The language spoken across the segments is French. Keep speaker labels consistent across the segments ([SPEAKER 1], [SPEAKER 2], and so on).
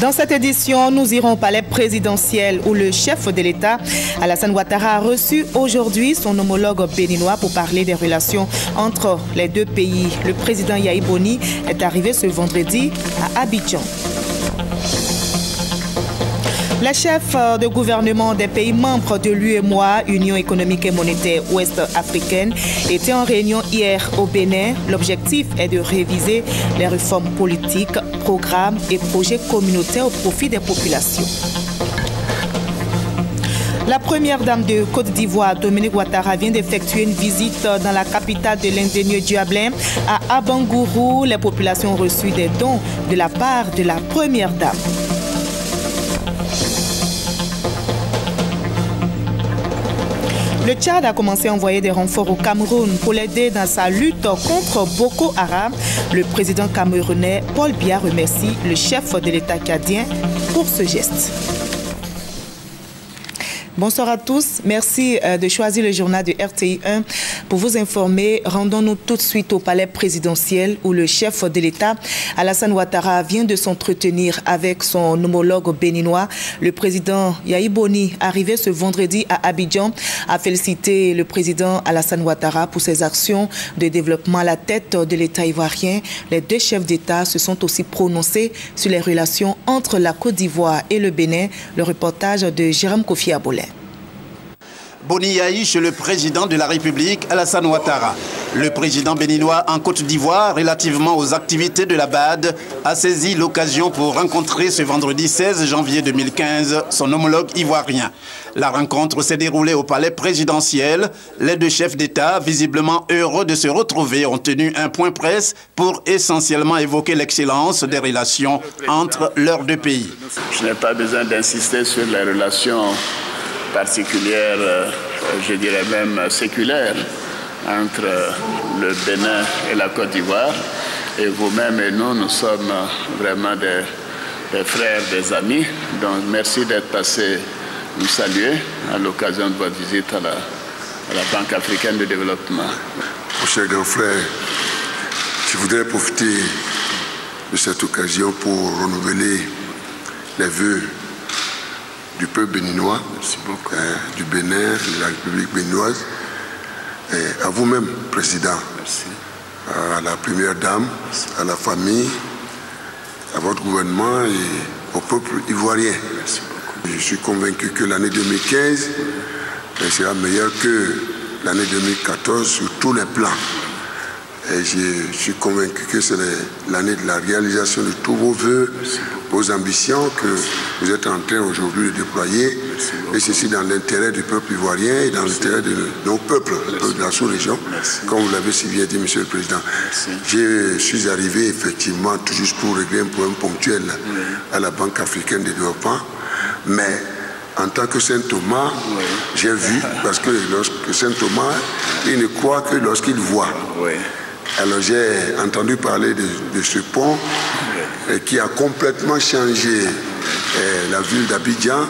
[SPEAKER 1] Dans cette édition, nous irons au palais présidentiel où le chef de l'État, Alassane Ouattara, a reçu aujourd'hui son homologue béninois pour parler des relations entre les deux pays. Le président Yahi Boni est arrivé ce vendredi à Abidjan. Les chefs de gouvernement des pays membres de l'UEMOA, Union économique et monétaire ouest-africaine, étaient en réunion hier au Bénin. L'objectif est de réviser les réformes politiques, programmes et projets communautaires au profit des populations. La première dame de Côte d'Ivoire, Dominique Ouattara, vient d'effectuer une visite dans la capitale de l'Indénieux Diablin, à Abangourou. Les populations ont reçu des dons de la part de la première dame. Le Tchad a commencé à envoyer des renforts au Cameroun pour l'aider dans sa lutte contre Boko Haram. Le président camerounais Paul Biya remercie le chef de l'État tchadien pour ce geste. Bonsoir à tous. Merci de choisir le journal de RTI 1 pour vous informer. Rendons-nous tout de suite au palais présidentiel où le chef de l'État, Alassane Ouattara, vient de s'entretenir avec son homologue béninois. Le président Yahi Boni, arrivé ce vendredi à Abidjan, a félicité le président Alassane Ouattara pour ses actions de développement à la tête de l'État ivoirien. Les deux chefs d'État se sont aussi prononcés sur les relations entre la Côte d'Ivoire et le Bénin. Le reportage de Jérôme Kofi Abolé.
[SPEAKER 2] Boni Yahi chez le président de la République, Alassane Ouattara. Le président béninois en Côte d'Ivoire, relativement aux activités de la BAD, a saisi l'occasion pour rencontrer ce vendredi 16 janvier 2015 son homologue ivoirien. La rencontre s'est déroulée au palais présidentiel. Les deux chefs d'État, visiblement heureux de se retrouver, ont tenu un point presse pour essentiellement évoquer l'excellence des relations entre leurs deux pays.
[SPEAKER 3] Je n'ai pas besoin d'insister sur les relations particulière, je dirais même séculaire, entre le Bénin et la Côte d'Ivoire. Et vous-même et nous sommes vraiment des frères, des amis. Donc merci d'être passé nous saluer à l'occasion de votre visite à la Banque africaine de développement.
[SPEAKER 4] Mon cher grand frère, je voudrais profiter de cette occasion pour renouveler les vœux du peuple béninois, du Bénin, de la République béninoise, et à vous-même, Président, merci. À la Première Dame, merci. À la famille, à votre gouvernement et au peuple ivoirien. Merci beaucoup. Je suis convaincu que l'année 2015 sera meilleure que l'année 2014 sur tous les plans. Et je suis convaincu que c'est l'année de la réalisation de tous vos vœux, vos ambitions que vous êtes en train aujourd'hui de déployer. Et ceci dans l'intérêt du peuple ivoirien et dans l'intérêt de nos peuples, le peuple de la sous-région, comme vous l'avez si bien dit, Monsieur le Président. Je suis arrivé effectivement tout juste pour régler un problème ponctuel à la Banque africaine de développement. Mais en tant que Saint Thomas, j'ai vu, parce que lorsque Saint Thomas, il ne croit que lorsqu'il voit. Alors j'ai entendu parler de ce pont qui a complètement changé la ville d'Abidjan.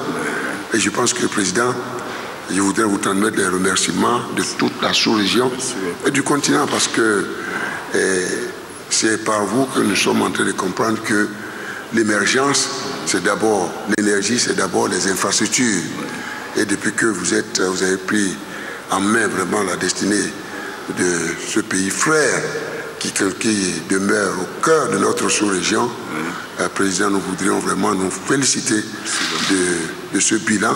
[SPEAKER 4] Et je pense que le Président, je voudrais vous transmettre les remerciements de toute la sous-région et du continent parce que c'est par vous que nous sommes en train de comprendre que l'émergence, c'est d'abord l'énergie, c'est d'abord les infrastructures. Et depuis que vous avez pris en main vraiment la destinée de ce pays frère qui demeure au cœur de notre sous-région. Président, nous voudrions vraiment nous féliciter de ce bilan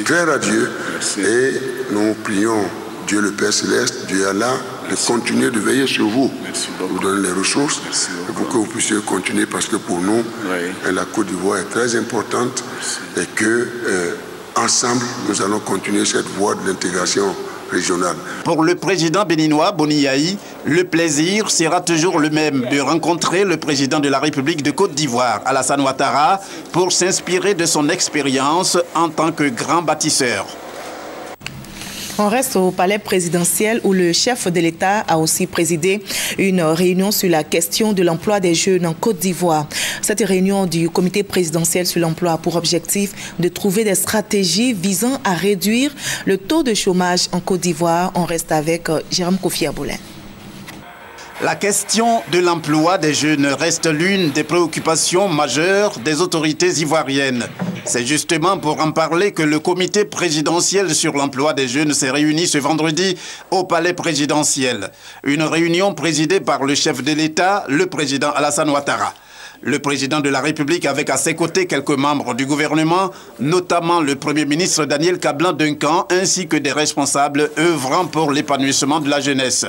[SPEAKER 4] très radieux. Et nous prions Dieu le Père Céleste, Dieu Allah, de continuer de veiller sur vous, vous donner les ressources pour que vous puissiez continuer parce que pour nous, la Côte d'Ivoire est très importante et que ensemble, nous allons continuer cette voie de l'intégration régionale.
[SPEAKER 2] Pour le président béninois, Boni Yahi, le plaisir sera toujours le même de rencontrer le président de la République de Côte d'Ivoire, Alassane Ouattara, pour s'inspirer de son expérience en tant que grand bâtisseur.
[SPEAKER 1] On reste au palais présidentiel où le chef de l'État a aussi présidé une réunion sur la question de l'emploi des jeunes en Côte d'Ivoire. Cette réunion du comité présidentiel sur l'emploi a pour objectif de trouver des stratégies visant à réduire le taux de chômage en Côte d'Ivoire. On reste avec Jérôme Kofi Abolé.
[SPEAKER 2] La question de l'emploi des jeunes reste l'une des préoccupations majeures des autorités ivoiriennes. C'est justement pour en parler que le comité présidentiel sur l'emploi des jeunes s'est réuni ce vendredi au palais présidentiel. Une réunion présidée par le chef de l'État, le président Alassane Ouattara. Le président de la République avec à ses côtés quelques membres du gouvernement, notamment le Premier ministre Daniel Kablan-Duncan, ainsi que des responsables œuvrant pour l'épanouissement de la jeunesse.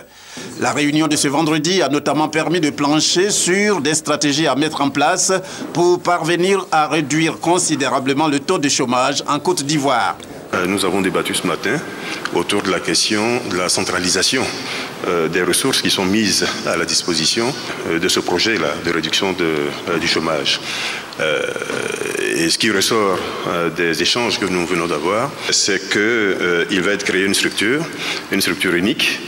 [SPEAKER 2] La réunion de ce vendredi a notamment permis de plancher sur des stratégies à mettre en place pour parvenir à réduire considérablement le taux de chômage en Côte d'Ivoire.
[SPEAKER 5] Nous avons débattu ce matin autour de la question de la centralisation des ressources qui sont mises à la disposition de ce projet-là de réduction du chômage. Et ce qui ressort des échanges que nous venons d'avoir, c'est qu'il va être créé une structure unique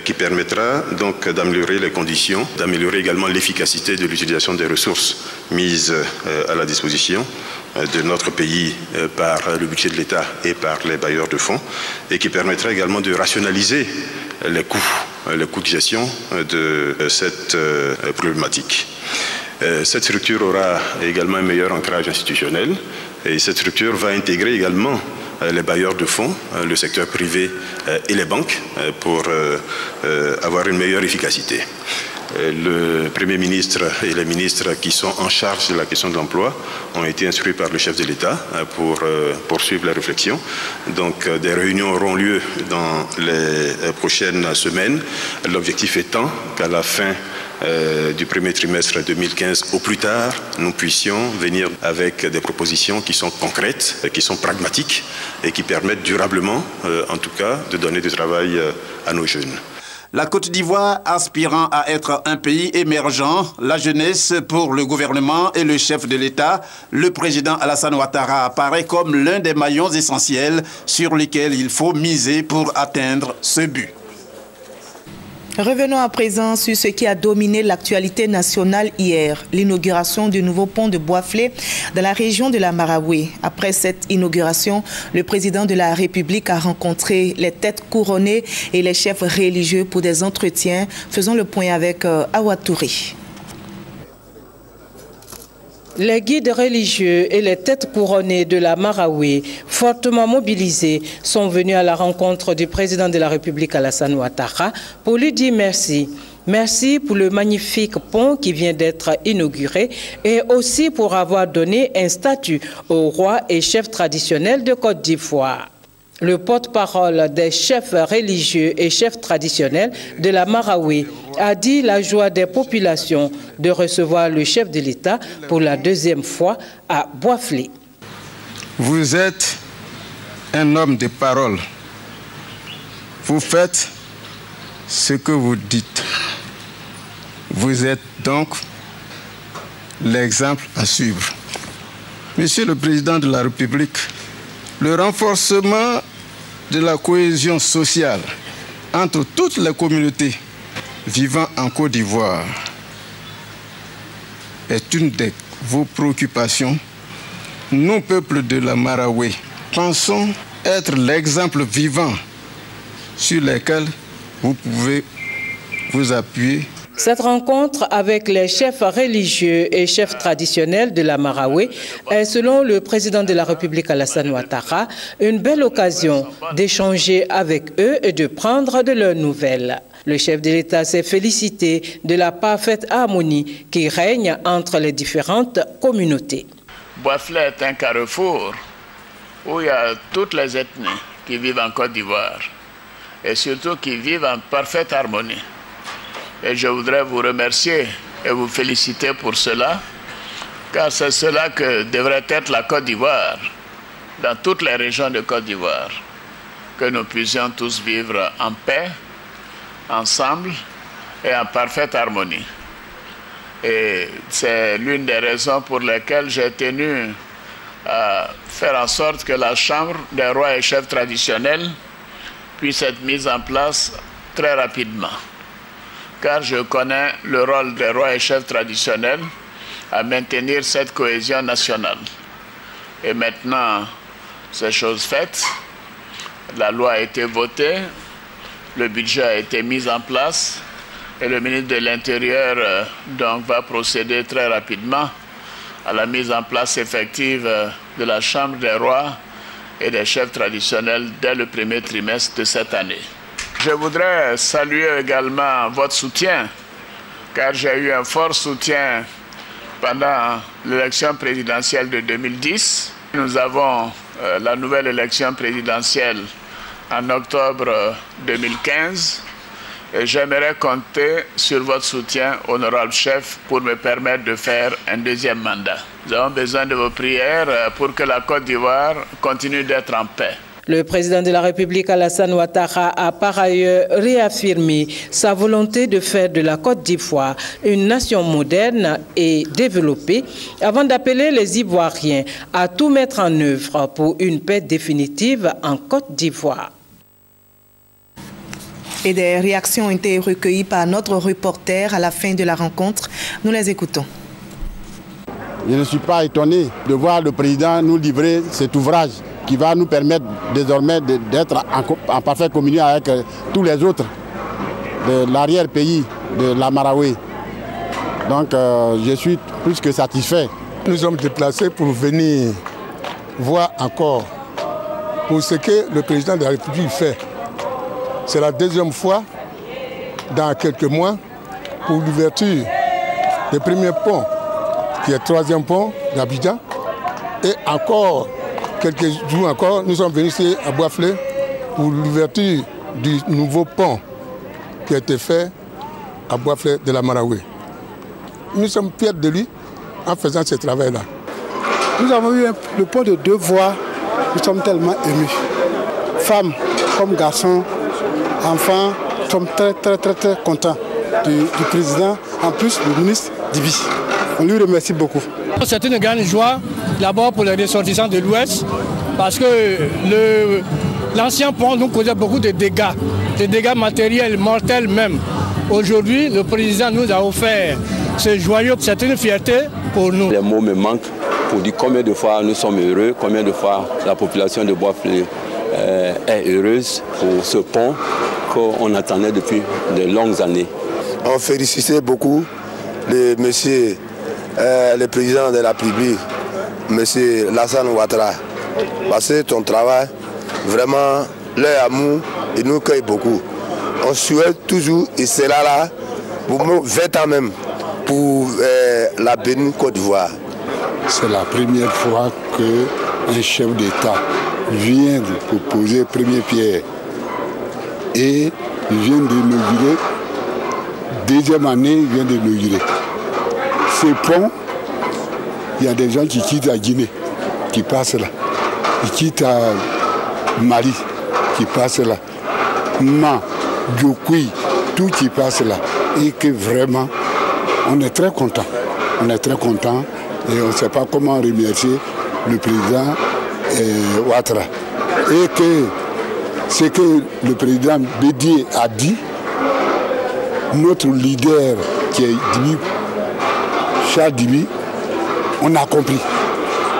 [SPEAKER 5] qui permettra donc d'améliorer les conditions, d'améliorer également l'efficacité de l'utilisation des ressources mises à la disposition de notre pays par le budget de l'État et par les bailleurs de fonds, et qui permettra également de rationaliser les coûts de gestion de cette problématique. Cette structure aura également un meilleur ancrage institutionnel, et cette structure va intégrer également les bailleurs de fonds, le secteur privé et les banques pour avoir une meilleure efficacité. Le Premier ministre et les ministres qui sont en charge de la question de l'emploi ont été instruits par le chef de l'État pour poursuivre la réflexion. Donc des réunions auront lieu dans les prochaines semaines, l'objectif étant qu'à la fin du premier trimestre 2015 au plus tard, nous puissions venir avec des propositions qui sont concrètes, qui sont pragmatiques et qui permettent durablement, en tout cas, de donner du travail à nos jeunes.
[SPEAKER 2] La Côte d'Ivoire aspirant à être un pays émergent, la jeunesse pour le gouvernement et le chef de l'État, le président Alassane Ouattara apparaît comme l'un des maillons essentiels sur lesquels il faut miser pour atteindre ce but.
[SPEAKER 1] Revenons à présent sur ce qui a dominé l'actualité nationale hier, l'inauguration du nouveau pont de Boisflé dans la région de la Maraoué. Après cette inauguration, le président de la République a rencontré les têtes couronnées et les chefs religieux pour des entretiens. Faisons le point avec Awa Touré.
[SPEAKER 6] Les guides religieux et les têtes couronnées de la Maraoué, fortement mobilisés, sont venus à la rencontre du président de la République Alassane Ouattara pour lui dire merci. Merci pour le magnifique pont qui vient d'être inauguré et aussi pour avoir donné un statut au roi et chef traditionnel de Côte d'Ivoire. Le porte-parole des chefs religieux et chefs traditionnels de la Maraoué a dit la joie des populations de recevoir le chef de l'État pour la deuxième fois à Boisflé.
[SPEAKER 7] Vous êtes un homme de parole. Vous faites ce que vous dites. Vous êtes donc l'exemple à suivre. Monsieur le Président de la République, le renforcement de la cohésion sociale entre toutes les communautés vivant en Côte d'Ivoire est une de vos préoccupations. Nous, peuple de la Maraoué, pensons être l'exemple vivant sur lequel vous pouvez vous appuyer.
[SPEAKER 6] Cette rencontre avec les chefs religieux et chefs traditionnels de la Maraoué est, selon le président de la République Alassane Ouattara, une belle occasion d'échanger avec eux et de prendre de leurs nouvelles. Le chef de l'État s'est félicité de la parfaite harmonie qui règne entre les différentes communautés.
[SPEAKER 3] Boisflé est un carrefour où il y a toutes les ethnies qui vivent en Côte d'Ivoire et surtout qui vivent en parfaite harmonie. Et je voudrais vous remercier et vous féliciter pour cela, car c'est cela que devrait être la Côte d'Ivoire, dans toutes les régions de Côte d'Ivoire, que nous puissions tous vivre en paix, ensemble et en parfaite harmonie. Et c'est l'une des raisons pour lesquelles j'ai tenu à faire en sorte que la Chambre des rois et chefs traditionnels puisse être mise en place très rapidement. Car je connais le rôle des rois et chefs traditionnels à maintenir cette cohésion nationale. Et maintenant, c'est chose faite. La loi a été votée, le budget a été mis en place Et le ministre de l'Intérieur donc va procéder très rapidement à la mise en place effective de la Chambre des rois et des chefs traditionnels dès le premier trimestre de cette année. Je voudrais saluer également votre soutien, car j'ai eu un fort soutien pendant l'élection présidentielle de 2010. Nous avons la nouvelle élection présidentielle en octobre 2015 et j'aimerais compter sur votre soutien, honorable chef, pour me permettre de faire un deuxième mandat. Nous avons besoin de vos prières pour que la Côte d'Ivoire continue d'être en paix.
[SPEAKER 6] Le président de la République, Alassane Ouattara, a par ailleurs réaffirmé sa volonté de faire de la Côte d'Ivoire une nation moderne et développée, avant d'appeler les Ivoiriens à tout mettre en œuvre pour une paix définitive en Côte d'Ivoire.
[SPEAKER 1] Et des réactions ont été recueillies par notre reporter à la fin de la rencontre. Nous les écoutons.
[SPEAKER 8] Je ne suis pas étonné de voir le président nous livrer cet ouvrage qui va nous permettre désormais d'être en parfaite communion avec tous les autres de l'arrière-pays de la Marawi. Donc je suis plus que satisfait.
[SPEAKER 9] Nous sommes déplacés pour venir voir encore pour ce que le président de la République fait. C'est la deuxième fois dans quelques mois pour l'ouverture du premier pont, qui est le troisième pont d'Abidjan. Et encore, quelques jours encore, nous sommes venus ici à Bois-Flé pour l'ouverture du nouveau pont qui a été fait à Bois-Flé de la Marawi. Nous sommes fiers de lui en faisant ce travail-là.
[SPEAKER 10] Nous avons eu le pont de 2 voies, nous sommes tellement émus. Femmes comme garçons, enfants, nous sommes très contents du président, en plus du ministre Dibi. On lui remercie beaucoup.
[SPEAKER 11] C'est une grande joie, d'abord pour les ressortissants de l'Ouest, parce que l'ancien pont nous causait beaucoup de dégâts matériels, mortels même. Aujourd'hui, le président nous a offert ce joyau, c'est une fierté pour nous.
[SPEAKER 12] Les mots me manquent pour dire combien de fois nous sommes heureux, combien de fois la population de Bois-Flé est heureuse pour ce pont qu'on attendait depuis de longues années.
[SPEAKER 13] On félicitait beaucoup le monsieur, le président de la République, monsieur Alassane Ouattara, parce que ton travail, vraiment, leur amour, il nous cueille beaucoup. On souhaite toujours, et c'est là, pour 20 ans même, pour la bénie Côte d'Ivoire.
[SPEAKER 9] C'est la première fois qu'un chef d'État vient de poser première pierre et il vient d'inaugurer, deuxième année, il vient d'inaugurer. Ce pont, il y a des gens qui quittent la Guinée, qui passent là. Ils quittent à Mali, qui passent là. Ma, Djokoui, tout qui passe là. Et que vraiment, on est très content. On est très content et on ne sait pas comment remercier le président Ouattara. Et que ce que le président Bédié a dit, notre leader qui est Dibi, Charles Dibi, on a compris.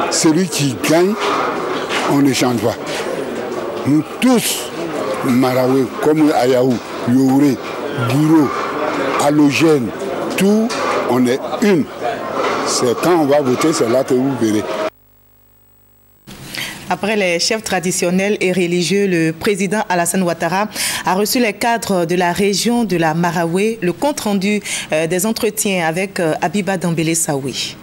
[SPEAKER 9] Celui qui gagne, on ne change pas. Nous tous, Marawi, comme Ayaou, Youré, Bureau, Halogène, tout, on est une. C'est quand on va voter, c'est là que vous verrez.
[SPEAKER 1] Après les chefs traditionnels et religieux, le président Alassane Ouattara a reçu les cadres de la région de la Marawi, le compte-rendu des entretiens avec Abiba Dambélé Saoui.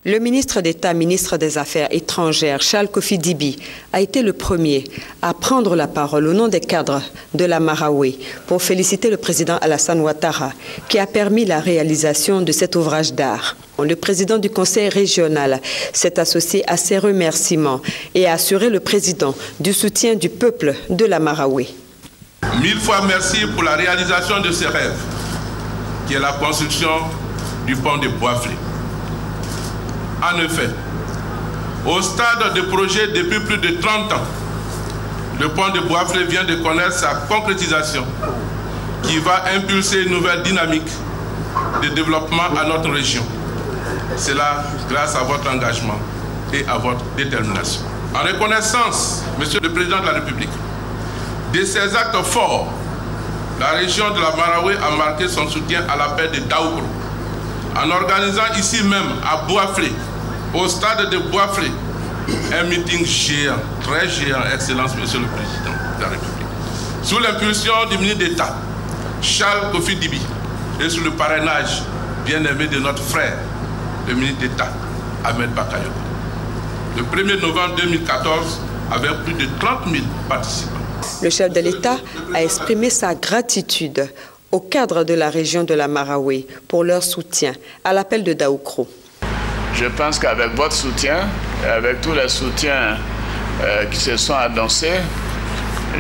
[SPEAKER 14] Le ministre d'État, ministre des Affaires étrangères, Charles Kofi Dibi, a été le premier à prendre la parole au nom des cadres de la Marawi pour féliciter le président Alassane Ouattara qui a permis la réalisation de cet ouvrage d'art. Le président du conseil régional s'est associé à ces remerciements et a assuré le président du soutien du peuple de la Marawi.
[SPEAKER 15] 1000 fois merci pour la réalisation de ce rêve, qui est la construction du pont de Bois-Flé. En effet, au stade de projet depuis plus de 30 ans, le pont de Bois-Flé vient de connaître sa concrétisation qui va impulser une nouvelle dynamique de développement à notre région. Cela grâce à votre engagement et à votre détermination. En reconnaissance, Monsieur le Président de la République, de ces actes forts la région de la Marawe a marqué son soutien à l'appel de Daoukro en organisant ici même à Boaflé, au stade de Boaflé, un meeting géant, très géant, Excellence, Monsieur le Président de la République, sous l'impulsion du ministre d'État, Charles Kofi Dibi, et sous le parrainage bien-aimé de notre frère, le ministre d'État, Ahmed Bakayoko. Le 1er novembre 2014, avec plus de 30 000 participants.
[SPEAKER 14] Le chef de l'État a exprimé sa gratitude aux cadres de la région de la Marawe pour leur soutien à l'appel de Daoukro.
[SPEAKER 3] Je pense qu'avec votre soutien, et avec tous les soutiens qui se sont annoncés,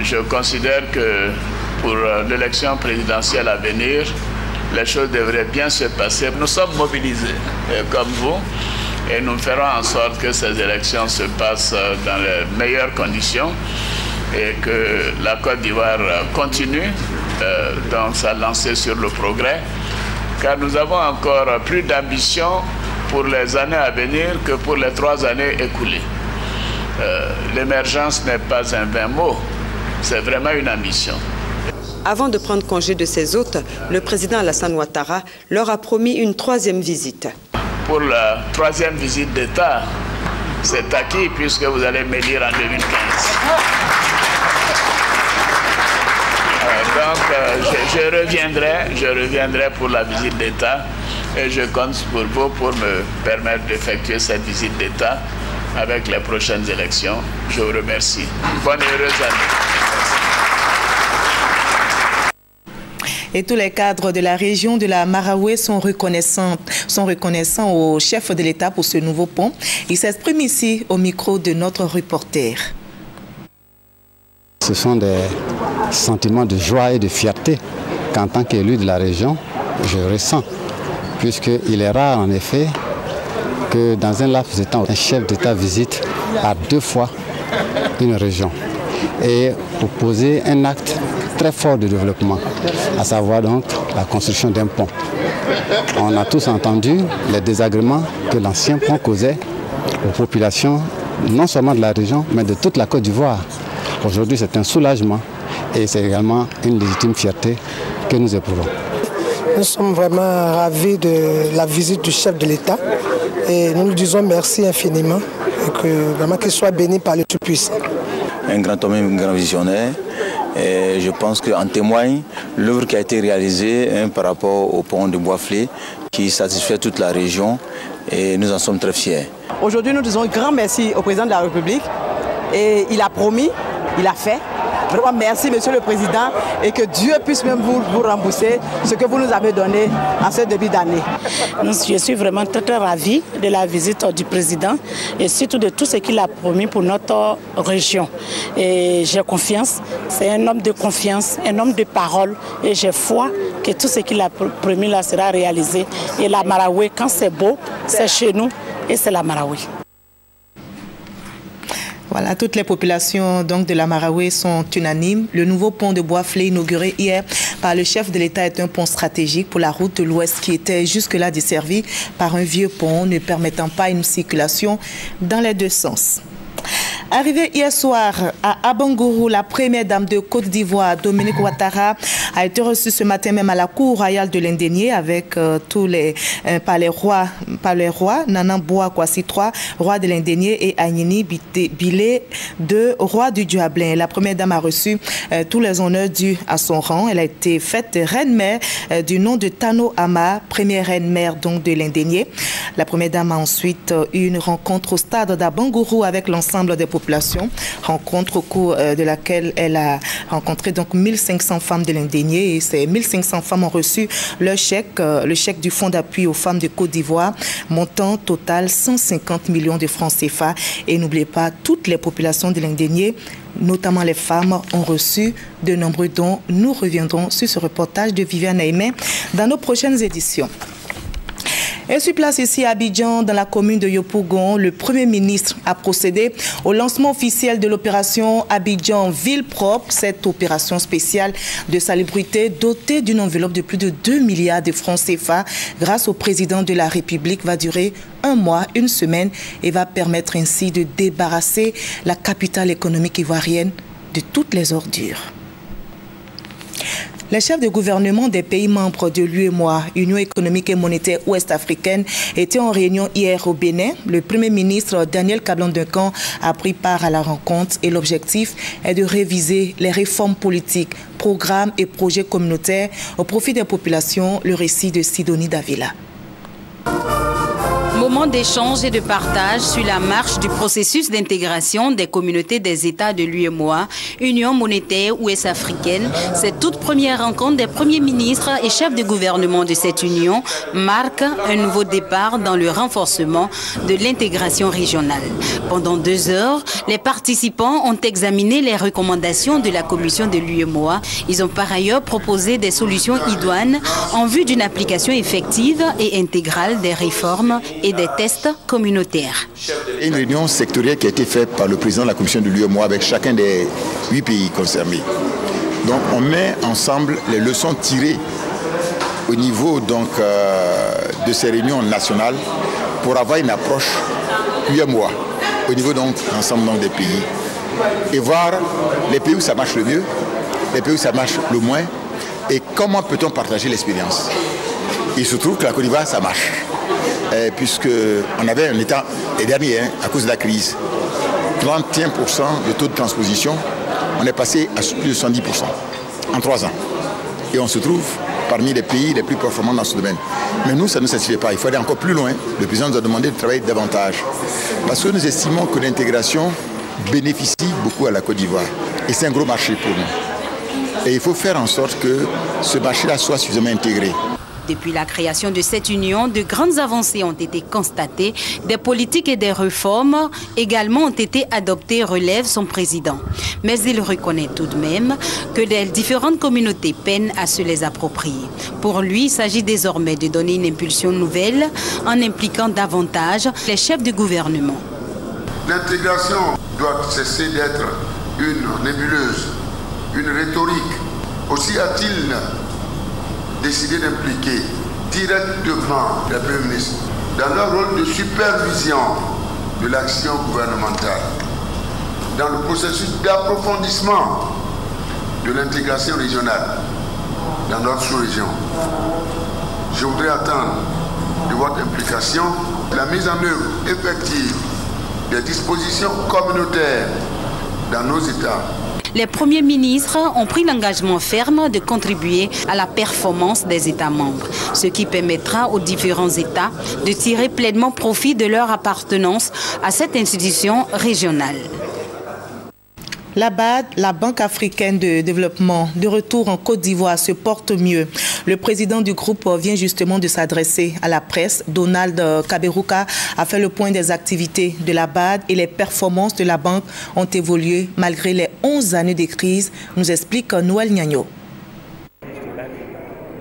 [SPEAKER 3] je considère que pour l'élection présidentielle à venir, les choses devraient bien se passer. Nous sommes mobilisés, comme vous, et nous ferons en sorte que ces élections se passent dans les meilleures conditions et que la Côte d'Ivoire continue dans sa lancée sur le progrès, car nous avons encore plus d'ambition pour les années à venir que pour les 3 années écoulées. L'émergence n'est pas un vain mot, c'est vraiment une ambition.
[SPEAKER 14] Avant de prendre congé de ses hôtes, le président Alassane Ouattara leur a promis une 3e visite.
[SPEAKER 3] Pour la 3e visite d'État, c'est acquis puisque vous allez m'élire en 2015. Donc, je reviendrai pour la visite d'État et je compte sur vous pour me permettre d'effectuer cette visite d'État avec les prochaines élections. Je vous remercie. Bonne et heureuse année.
[SPEAKER 1] Et tous les cadres de la région de la Marawe sont reconnaissants au chef de l'État pour ce nouveau pont. Il s'exprime ici au micro de notre reporter.
[SPEAKER 16] Ce sont des sentiments de joie et de fierté qu'en tant qu'élu de la région, je ressens. Puisqu'il est rare en effet que dans un laps de temps, un chef d'État visite à 2 fois une région et pour poser un acte très fort de développement, à savoir donc la construction d'un pont. On a tous entendu les désagréments que l'ancien pont causait aux populations, non seulement de la région, mais de toute la Côte d'Ivoire. Aujourd'hui, c'est un soulagement et c'est également une légitime fierté que nous éprouvons.
[SPEAKER 17] Nous sommes vraiment ravis de la visite du chef de l'État et nous lui disons merci infiniment et que vraiment qu'il soit béni par le Tout-Puissant.
[SPEAKER 18] Un grand homme, un grand visionnaire. Et je pense qu'en témoigne l'œuvre qui a été réalisée par rapport au pont de Boaflé qui satisfait toute la région et nous en sommes très fiers.
[SPEAKER 19] Aujourd'hui, nous disons un grand merci au président de la République et il a promis, il a fait. Vraiment merci Monsieur le Président et que Dieu puisse même vous rembourser ce que vous nous avez donné en ce début d'année.
[SPEAKER 20] Je suis vraiment très ravie de la visite du Président et surtout de tout ce qu'il a promis pour notre région. Et j'ai confiance, c'est un homme de confiance, un homme de parole et j'ai foi que tout ce qu'il a promis là sera réalisé. Et la Marawe, quand c'est beau, c'est chez nous et c'est la Marawe.
[SPEAKER 1] Voilà, toutes les populations donc, de la Marawe sont unanimes. Le nouveau pont de Boaflé inauguré hier par le chef de l'État est un pont stratégique pour la route de l'Ouest qui était jusque-là desservie par un vieux pont ne permettant pas une circulation dans les 2 sens. Arrivée hier soir à Abangourou, la première dame de Côte d'Ivoire, Dominique Ouattara, a été reçue ce matin même à la cour royale de l'Indénié avec par les rois Nana Boa Kwasi III, roi de l'Indénié, et Agnini Bilé, roi du Duablin. La première dame a reçu tous les honneurs dus à son rang. Elle a été faite reine-mère du nom de Tano Ama, première reine-mère donc de l'Indénié. La première dame a ensuite eu une rencontre au stade d'Abangourou avec l'ensemble des populations, rencontre au cours de laquelle elle a rencontré donc 1500 femmes de l'Indénié et ces 1500 femmes ont reçu le chèque du Fonds d'appui aux femmes de Côte d'Ivoire, montant total 150 millions de francs CFA. Et n'oubliez pas, toutes les populations de l'Indénié, notamment les femmes, ont reçu de nombreux dons. Nous reviendrons sur ce reportage de Viviane Aimé dans nos prochaines éditions. Et sur place ici à Abidjan, dans la commune de Yopougon, le Premier ministre a procédé au lancement officiel de l'opération Abidjan Ville Propre. Cette opération spéciale de salubrité dotée d'une enveloppe de plus de 2 milliards de francs CFA grâce au président de la République va durer 1 mois, 1 semaine et va permettre ainsi de débarrasser la capitale économique ivoirienne de toutes les ordures. Les chefs de gouvernement des pays membres de l'UEMOA, Union économique et monétaire ouest-africaine, étaient en réunion hier au Bénin. Le Premier ministre Daniel Kablan-Duncan a pris part à la rencontre et l'objectif est de réviser les réformes politiques, programmes et projets communautaires au profit des populations. Le récit de Sidonie Davila.
[SPEAKER 21] Moment d'échange et de partage sur la marche du processus d'intégration des communautés des États de l'UEMOA, Union monétaire ouest-africaine. Cette toute première rencontre des premiers ministres et chefs de gouvernement de cette union marque un nouveau départ dans le renforcement de l'intégration régionale. Pendant 2 heures, les participants ont examiné les recommandations de la commission de l'UEMOA. Ils ont par ailleurs proposé des solutions idoines en vue d'une application effective et intégrale des réformes et des tests communautaires.
[SPEAKER 22] Une réunion sectorielle qui a été faite par le président de la commission de l'UEMOA avec chacun des 8 pays concernés. Donc on met ensemble les leçons tirées au niveau de ces réunions nationales pour avoir une approche UEMOA au niveau donc l'ensemble des pays et voir les pays où ça marche le mieux, les pays où ça marche le moins et comment peut-on partager l'expérience. Il se trouve que la Côte d'Ivoire ça marche. Puisqu'on avait un état, les derniers, à cause de la crise, 31% de taux de transposition, on est passé à plus de 70% en 3 ans. Et on se trouve parmi les pays les plus performants dans ce domaine. Mais nous, ça ne nous satisfait pas. Il faut aller encore plus loin. Le président nous a demandé de travailler davantage. Parce que nous estimons que l'intégration bénéficie beaucoup à la Côte d'Ivoire. Et c'est un gros marché pour nous. Et il faut faire en sorte que ce marché-là soit suffisamment intégré.
[SPEAKER 21] Depuis la création de cette union, de grandes avancées ont été constatées. Des politiques et des réformes également ont été adoptées, relève son président. Mais il reconnaît tout de même que les différentes communautés peinent à se les approprier. Pour lui, il s'agit désormais de donner une impulsion nouvelle en impliquant davantage les chefs de gouvernement.
[SPEAKER 9] L'intégration doit cesser d'être une nébuleuse, une rhétorique. Aussi a-t-il décidé d'impliquer directement les premiers ministres dans leur rôle de supervision de l'action gouvernementale, dans le processus d'approfondissement de l'intégration régionale dans notre sous-région. Je voudrais attendre de votre implication la mise en œuvre effective des dispositions communautaires dans nos États.
[SPEAKER 21] Les premiers ministres ont pris l'engagement ferme de contribuer à la performance des États membres, ce qui permettra aux différents États de tirer pleinement profit de leur appartenance à cette institution régionale.
[SPEAKER 1] La BAD, la Banque africaine de développement, de retour en Côte d'Ivoire, se porte mieux. Le président du groupe vient justement de s'adresser à la presse. Donald Kaberuka a fait le point des activités de la BAD et les performances de la banque ont évolué malgré les 11 années de crise, nous explique Noël Nyagno.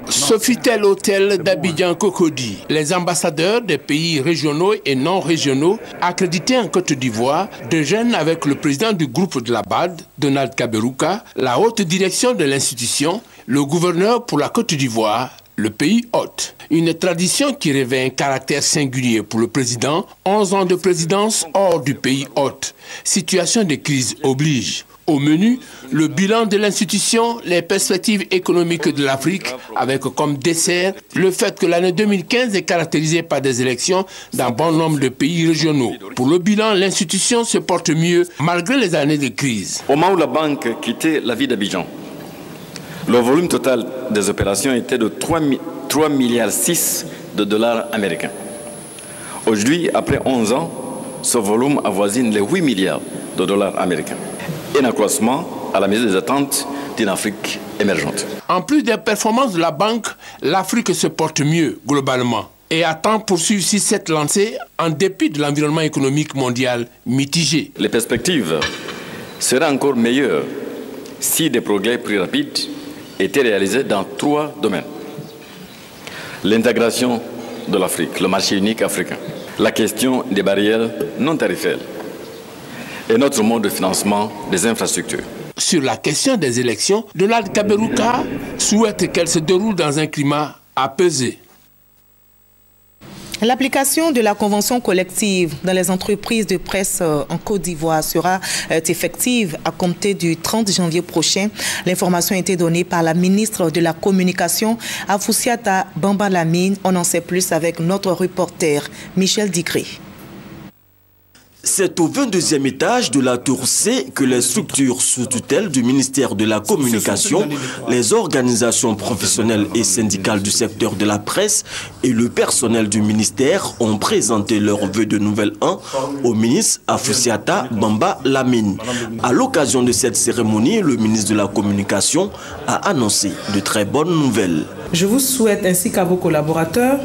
[SPEAKER 23] Sofitel Hôtel d'Abidjan Cocody, les ambassadeurs des pays régionaux et non régionaux accrédités en Côte d'Ivoire déjeunent avec le président du groupe de la BAD, Donald Kaberuka, la haute direction de l'institution, le gouverneur pour la Côte d'Ivoire, le pays hôte. Une tradition qui revêt un caractère singulier pour le président, 11 ans de présidence hors du pays hôte. Situation de crise oblige. Au menu, le bilan de l'institution, les perspectives économiques de l'Afrique, avec comme dessert le fait que l'année 2015 est caractérisée par des élections dans bon nombre de pays régionaux. Pour le bilan, l'institution se porte mieux malgré les années de crise.
[SPEAKER 24] Au moment où la banque quittait la ville d'Abidjan, le volume total des opérations était de 3,6 milliards de dollars américains. Aujourd'hui, après 11 ans, ce volume avoisine les 8 milliards de dollars américains. Un accroissement à la mesure des attentes d'une Afrique émergente.
[SPEAKER 23] En plus des performances de la banque, l'Afrique se porte mieux globalement et attend poursuivre sur cette lancée en dépit de l'environnement économique mondial mitigé.
[SPEAKER 24] Les perspectives seraient encore meilleures si des progrès plus rapides étaient réalisés dans 3 domaines. L'intégration de l'Afrique, le marché unique africain, la question des barrières non tarifaires et notre mode de financement des infrastructures.
[SPEAKER 23] Sur la question des élections, Donald Kaberuka souhaite qu'elles se déroulent dans un climat apaisé.
[SPEAKER 1] L'application de la convention collective dans les entreprises de presse en Côte d'Ivoire sera effective à compter du 30 janvier prochain. L'information a été donnée par la ministre de la Communication, Afoussiata Bamba Lamine. On en sait plus avec notre reporter Michel Digré.
[SPEAKER 2] C'est au 22e étage de la tour C que les structures sous tutelle du ministère de la Communication, les organisations professionnelles et syndicales du secteur de la presse et le personnel du ministère ont présenté leurs vœux de nouvel an au ministre Afoussiata Bamba Lamine. À l'occasion de cette cérémonie, le ministre de la Communication a annoncé de très bonnes nouvelles.
[SPEAKER 4] Je vous souhaite ainsi qu'à vos collaborateurs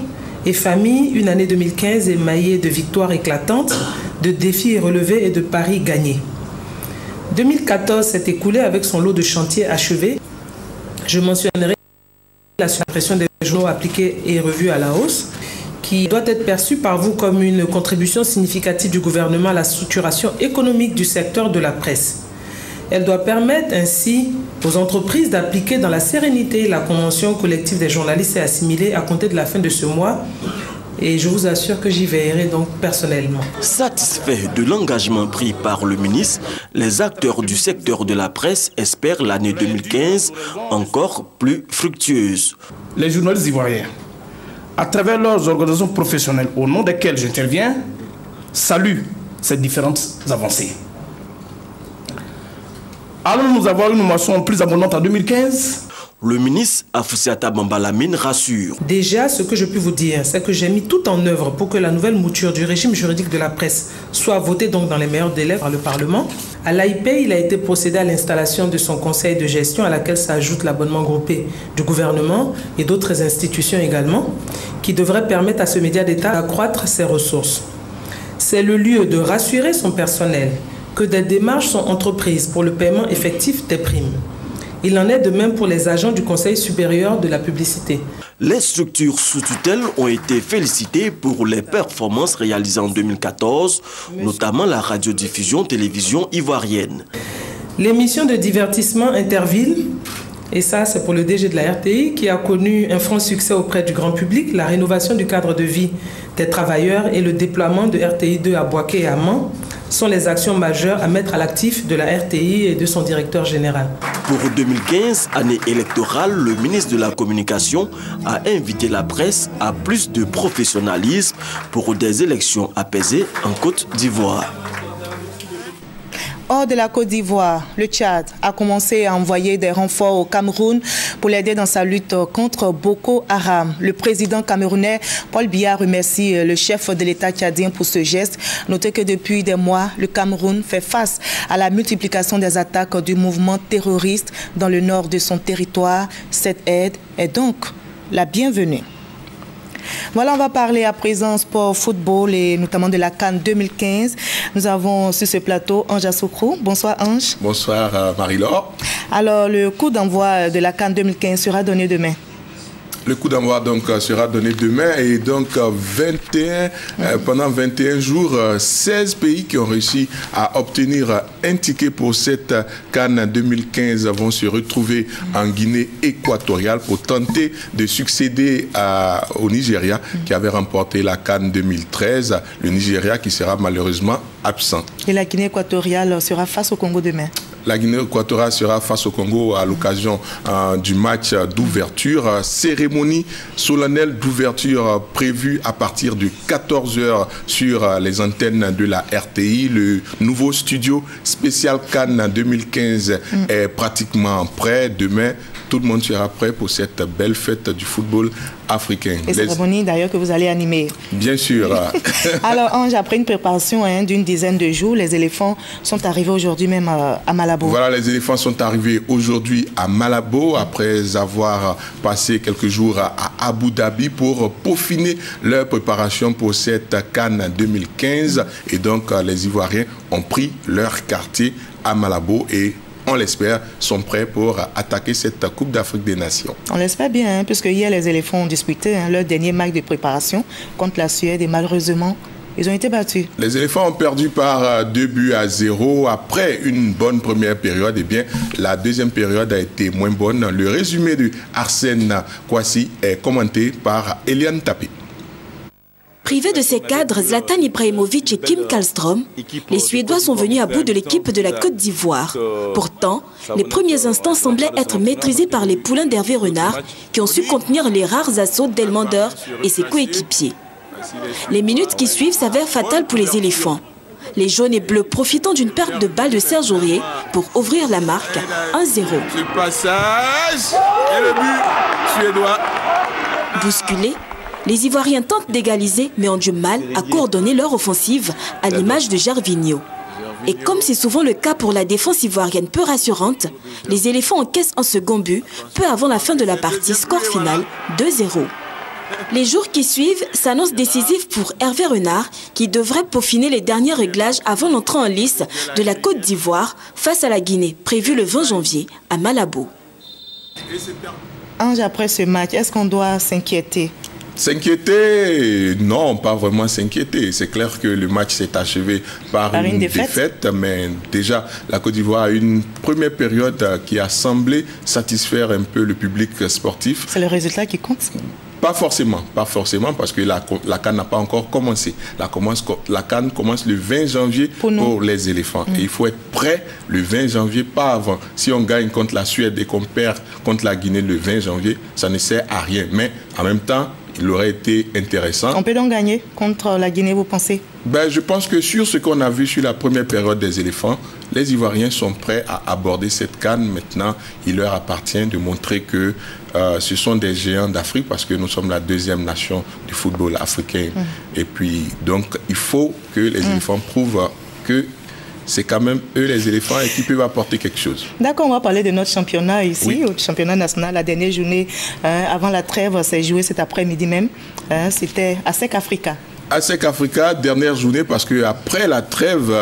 [SPEAKER 4] et familles une année 2015 émaillée de victoires éclatantes, de défis relevés et de paris gagnés. 2014 s'est écoulé avec son lot de chantiers achevés. Je mentionnerai la suppression des journaux appliqués et revus à la hausse, qui doit être perçue par vous comme une contribution significative du gouvernement à la structuration économique du secteur de la presse. Elle doit permettre ainsi aux entreprises d'appliquer dans la sérénité la convention collective des journalistes et assimilés à compter de la fin de ce mois. Et je vous assure que j'y veillerai donc personnellement.
[SPEAKER 2] Satisfaits de l'engagement pris par le ministre, les acteurs du secteur de la presse espèrent l'année 2015 encore plus fructueuse.
[SPEAKER 5] Les journalistes ivoiriens, à travers leurs organisations professionnelles au nom desquelles j'interviens, saluent ces différentes avancées. Allons-nous avoir une moisson plus abondante en 2015 ?
[SPEAKER 2] Le ministre Afoussiata Bamba Lamine rassure.
[SPEAKER 4] Déjà, ce que je peux vous dire, c'est que j'ai mis tout en œuvre pour que la nouvelle mouture du régime juridique de la presse soit votée donc dans les meilleurs délais par le Parlement. À l'AIP, il a été procédé à l'installation de son conseil de gestion à laquelle s'ajoute l'abonnement groupé du gouvernement et d'autres institutions également, qui devrait permettre à ce média d'État d'accroître ses ressources. C'est le lieu de rassurer son personnel que des démarches sont entreprises pour le paiement effectif des primes. Il en est de même pour les agents du Conseil supérieur de la publicité.
[SPEAKER 2] Les structures sous tutelle ont été félicitées pour les performances réalisées en 2014, notamment la radiodiffusion télévision ivoirienne.
[SPEAKER 4] L'émission de divertissement Interville, et ça c'est pour le DG de la RTI, qui a connu un franc succès auprès du grand public, la rénovation du cadre de vie des travailleurs et le déploiement de RTI 2 à Boaké et à Mans, sont les actions majeures à mettre à l'actif de la RTI et de son directeur général.
[SPEAKER 2] Pour 2015, année électorale, le ministre de la Communication a invité la presse à plus de professionnalisme pour des élections apaisées en Côte d'Ivoire.
[SPEAKER 1] Hors de la Côte d'Ivoire, le Tchad a commencé à envoyer des renforts au Cameroun pour l'aider dans sa lutte contre Boko Haram. Le président camerounais Paul Biya remercie le chef de l'État tchadien pour ce geste. Notez que depuis des mois, le Cameroun fait face à la multiplication des attaques du mouvement terroriste dans le nord de son territoire. Cette aide est donc la bienvenue. Voilà, on va parler à présent sport, football et notamment de la CAN 2015. Nous avons sur ce plateau Ange Assokrou. Bonsoir Ange.
[SPEAKER 7] Bonsoir Marie-Laure.
[SPEAKER 1] Alors le coup d'envoi de la CAN 2015 sera donné demain.
[SPEAKER 7] Le coup d'envoi donc sera donné demain et donc pendant 21 jours, 16 pays qui ont réussi à obtenir un ticket pour cette CAN 2015 vont se retrouver en Guinée équatoriale pour tenter de succéder au Nigeria qui avait remporté la CAN 2013. Le Nigeria qui sera malheureusement absent.
[SPEAKER 1] Et la Guinée équatoriale sera face au Congo demain.
[SPEAKER 7] La Guinée équatoriale sera face au Congo à l'occasion du match d'ouverture. Cérémonie solennelle d'ouverture prévue à partir de 14h sur les antennes de la RTI. Le nouveau studio spécial CAN 2015 est pratiquement prêt. Demain, tout le monde sera prêt pour cette belle fête du football africain.
[SPEAKER 1] Et cérémonie d'ailleurs que vous allez animer.
[SPEAKER 7] Bien sûr.
[SPEAKER 1] Alors Ange, après une préparation d'une dizaine de jours, les éléphants sont arrivés aujourd'hui même à Malabo.
[SPEAKER 7] Voilà, les éléphants sont arrivés aujourd'hui à Malabo après avoir passé quelques jours à Abu Dhabi pour peaufiner leur préparation pour cette CAN 2015. Et donc les Ivoiriens ont pris leur quartier à Malabo et on l'espère, sont prêts pour attaquer cette Coupe d'Afrique des Nations.
[SPEAKER 1] On l'espère bien, puisque hier les éléphants ont disputé leur dernier match de préparation contre la Suède et malheureusement, ils ont été battus.
[SPEAKER 7] Les éléphants ont perdu par 2-0 après une bonne première période. Eh bien, la deuxième période a été moins bonne. Le résumé de Arsène Kouassi est commenté par Eliane Tapé.
[SPEAKER 6] Privés de ses cadres Zlatan Ibrahimovic et Kim Kallström, les Suédois sont venus à bout de l'équipe de la Côte d'Ivoire. Pourtant, les premiers instants semblaient être maîtrisés par les poulains d'Hervé Renard qui ont su contenir les rares assauts d'Elmander et ses coéquipiers. Les minutes qui suivent s'avèrent fatales pour les éléphants. Les jaunes et bleus profitant d'une perte de balle de Serge Aurier pour ouvrir la marque 1-0.
[SPEAKER 7] Ce passage et le but suédois.
[SPEAKER 6] Bousculés, les Ivoiriens tentent d'égaliser mais ont du mal à coordonner leur offensive à l'image de Gervinho. Et comme c'est souvent le cas pour la défense ivoirienne peu rassurante, les éléphants encaissent un second but peu avant la fin de la partie, score final 2-0. Les jours qui suivent s'annoncent décisifs pour Hervé Renard qui devrait peaufiner les derniers réglages avant l'entrée en lice de la Côte d'Ivoire face à la Guinée, prévue le 20 janvier à Malabo.
[SPEAKER 1] Ange, après ce match, est-ce qu'on doit s'inquiéter?
[SPEAKER 7] S'inquiéter, non, pas vraiment s'inquiéter. C'est clair que le match s'est achevé par une défaite, mais déjà la Côte d'Ivoire a eu une première période qui a semblé satisfaire un peu le public sportif.
[SPEAKER 1] C'est le résultat qui compte?
[SPEAKER 7] Pas forcément, parce que la CAN n'a pas encore commencé. La CAN commence le 20 janvier pour les éléphants. Et il faut être prêt le 20 janvier, pas avant. Si on gagne contre la Suède et qu'on perd contre la Guinée le 20 janvier, ça ne sert à rien. Mais en même temps, il aurait été intéressant.
[SPEAKER 1] On peut donc gagner contre la Guinée, vous pensez?
[SPEAKER 7] Je pense que sur ce qu'on a vu sur la première période des éléphants, les Ivoiriens sont prêts à aborder cette CAN. Maintenant, il leur appartient de montrer que ce sont des géants d'Afrique parce que nous sommes la deuxième nation du football africain. Et puis, donc, il faut que les éléphants prouvent que c'est quand même eux les éléphants et qui peuvent apporter quelque chose.
[SPEAKER 1] D'accord, on va parler de notre championnat ici, au championnat national. La dernière journée avant la trêve, c'est joué cet après-midi même. C'était à ASEC Africa.
[SPEAKER 7] ASEC Africa, dernière journée, parce qu'après la trêve,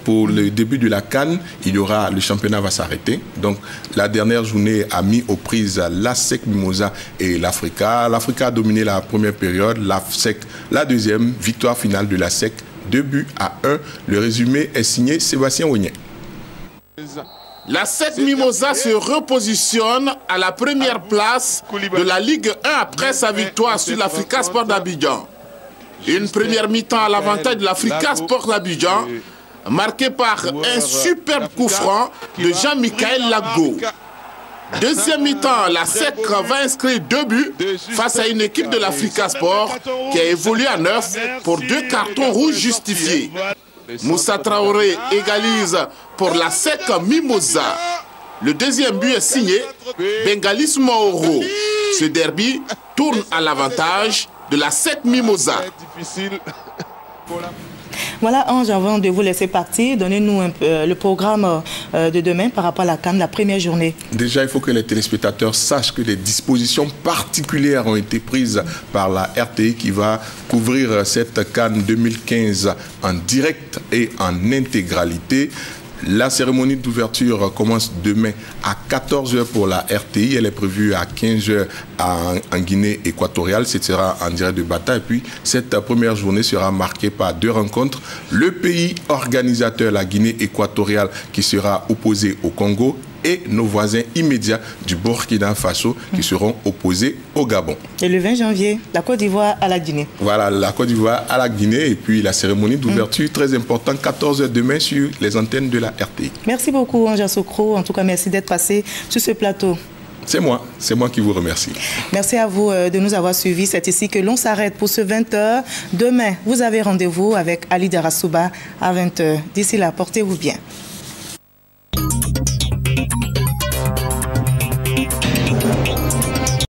[SPEAKER 7] pour le début de la CAN, le championnat va s'arrêter. Donc la dernière journée a mis aux prises l'ASEC Mimosa et l'Africa. L'Africa a dominé la première période, l'ASEC la deuxième, victoire finale de l'ASEC, 2-1. Le résumé est signé Sébastien Oignet.
[SPEAKER 23] L'ASEC Mimosa se repositionne à la première place de la Ligue 1 après sa victoire sur l'Africa Sport d'Abidjan. Une première mi-temps à l'avantage de l'Africa Sport d'Abidjan, marquée par un superbe coup franc de Jean-Michel Lago. Deuxième mi-temps, la SEC va inscrire 2 buts face à une équipe de l'Africa Sport qui a évolué à 9 pour 2 cartons rouges justifiés. Moussa Traoré égalise pour la SEC Mimosa. Le deuxième but est signé Bengalis Maoro. Ce derby tourne à l'avantage de la SEC Mimosa.
[SPEAKER 1] Voilà, Ange, avant de vous laisser partir, donnez-nous un peu le programme de demain par rapport à la CAN, la première journée.
[SPEAKER 7] Déjà, il faut que les téléspectateurs sachent que des dispositions particulières ont été prises par la RTI qui va couvrir cette CAN 2015 en direct et en intégralité. La cérémonie d'ouverture commence demain à 14 h pour la RTI. Elle est prévue à 15 h en Guinée équatoriale. Ce sera en direct de Bata. Et puis, cette première journée sera marquée par 2 rencontres. Le pays organisateur, la Guinée équatoriale, qui sera opposé au Congo, et nos voisins immédiats du Burkina Faso qui seront opposés au Gabon.
[SPEAKER 1] Et le 20 janvier, la Côte d'Ivoire à la Guinée.
[SPEAKER 7] Voilà, la Côte d'Ivoire à la Guinée et puis la cérémonie d'ouverture très importante, 14 h demain sur les antennes de la RTI.
[SPEAKER 1] Merci beaucoup, Ange Asokro. En tout cas, merci d'être passé sur ce plateau.
[SPEAKER 7] C'est moi qui vous remercie.
[SPEAKER 1] Merci à vous de nous avoir suivis. C'est ici que l'on s'arrête pour ce 20 h. Demain, vous avez rendez-vous avec Ali Darasouba à 20 h. D'ici là, portez-vous bien.